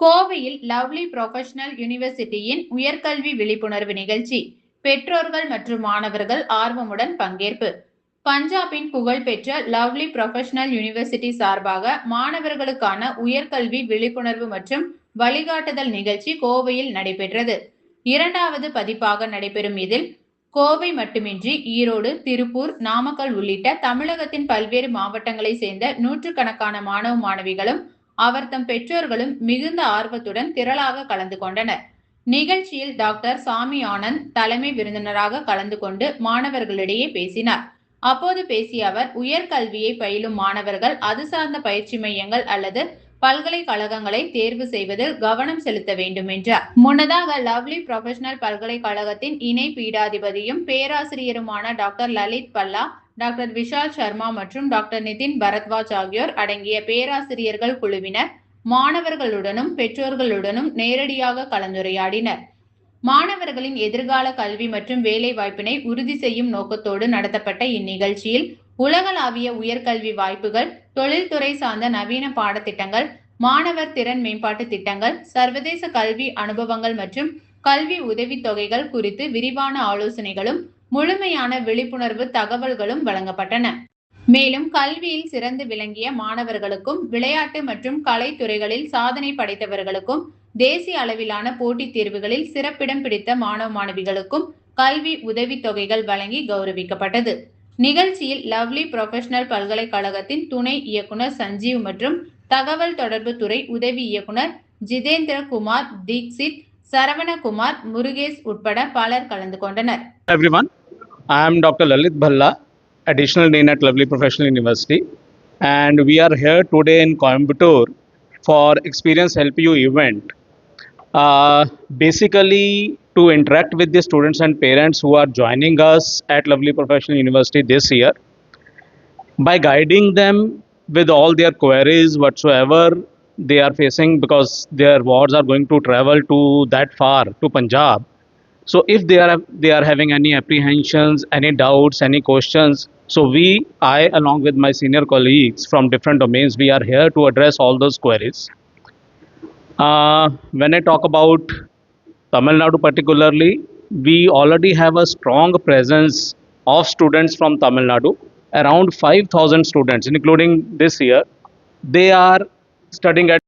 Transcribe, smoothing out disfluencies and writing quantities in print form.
கோவையில் lovely professional யூனிவர்சிட்டியின் உயர்கல்வி விழிப்புணர்வு நிகழ்ச்சி பெற்றோர்கள் மற்றும் மாணவர்கள் ஆர்வமுடன் பங்கேற்பு. பஞ்சாபின் புகழ்பெற்ற லவ்லி ப்ரொஃபஷனல் யூனிவர்சிட்டி சார்பாக மாணவர்களுக்கான உயர்கல்வி விழிப்புணர்வு மற்றும் வழிகாட்டுதல் நிகழ்ச்சி கோவையில் நடைபெற்றது. இரண்டாவது பதிப்பாக நடைபெறும் இதில் கோவை மட்டுமின்றி ஈரோடு, திருப்பூர், நாமக்கல் உள்ளிட்ட தமிழகத்தின் பல்வேறு மாவட்டங்களை சேர்ந்த நூற்றுக்கணக்கான மாணவ மாணவிகளும் அவர்தம் பெற்றோர்களும் மிகுந்த ஆர்வத்துடன் திரளாக கலந்து கொண்டனர். நிகழ்ச்சியில் டாக்டர் சாமி ஆனந்த் தலைமை விருந்தினராக கலந்து கொண்டு மாணவர்களிடையே பேசினார். அப்போது பேசிய அவர், உயர்கல்வியை பயிலும் மாணவர்கள் அது சார்ந்த பயிற்சி மையங்கள் அல்லது பல்கலைக்கழகங்களை தேர்வு செய்வதில் கவனம் செலுத்த வேண்டும் என்றார். முன்னதாக லவ்லி ப்ரொஃபஷனல் பல்கலைக்கழகத்தின் இணை பீடாதிபதியும் பேராசிரியருமான டாக்டர் லலித் பல்லா, டாக்டர் விஷால் சர்மா மற்றும் டாக்டர் நிதின் பரத்வாஜ் ஆகியோர் அடங்கிய பேராசிரியர்கள் குழுவினர் மாணவர்களுடனும் பெற்றோர்களுடனும் நேரடியாக கலந்துரையாடினர். மாணவர்களின் எதிர்கால கல்வி மற்றும் வேலை வாய்ப்பினை உறுதி செய்யும் நோக்கத்தோடு நடத்தப்பட்ட இந்நிகழ்ச்சியில் உலகளாவிய உயர்கல்வி வாய்ப்புகள், தொழில்துறை சார்ந்த நவீன பாடத்திட்டங்கள், மாணவர் திறன் மேம்பாட்டு திட்டங்கள், சர்வதேச கல்வி அனுபவங்கள் மற்றும் கல்வி உதவித்தொகைகள் குறித்து விரிவான ஆலோசனைகளும் முழுமையான விழிப்புணர்வு தகவல்களும் வழங்கப்பட்டன. மேலும் கல்வியில் சிறந்து விளங்கிய மாணவர்களுக்கும் விளையாட்டு மற்றும் கலைத்துறைகளில் சாதனை படைத்தவர்களுக்கும் தேசிய அளவிலான போட்டித் தேர்வுகளில் சிறப்பிடம் பிடித்த மாணவ மாணவிகளுக்கும் கல்வி உதவித்தொகைகள் வழங்கி கௌரவிக்கப்பட்டது. நிகழ்ச்சியில் லவ்லி ப்ரொஃபஷனல் பல்கலைக்கழகத்தின் துணை இயக்குனர் சஞ்சீவ் மற்றும் தகவல் தொடர்பு துறை உதவி இயக்குனர் ஜிதேந்திர குமார் தீக்ஷித், சரவணகுமார், முருகேஷ் உட்பட பலர் கலந்து கொண்டனர். Everyone, I am Dr. Lalit Bhalla, Additional Dean at Lovely Professional University, and we are here today in Coimbatore for Experience Help You event. Basically, to interact with the students and parents who are joining us at Lovely Professional University this year, by guiding them with all their queries whatsoever they are facing, because their wards are going to travel to that far to Punjab. So if they are having any apprehensions, any doubts, any questions, so I along with my senior colleagues from different domains, we are here to address all those queries. When I talk about Tamil Nadu particularly, we already have a strong presence of students from Tamil Nadu. Around 5,000 students, including this year, they are studying at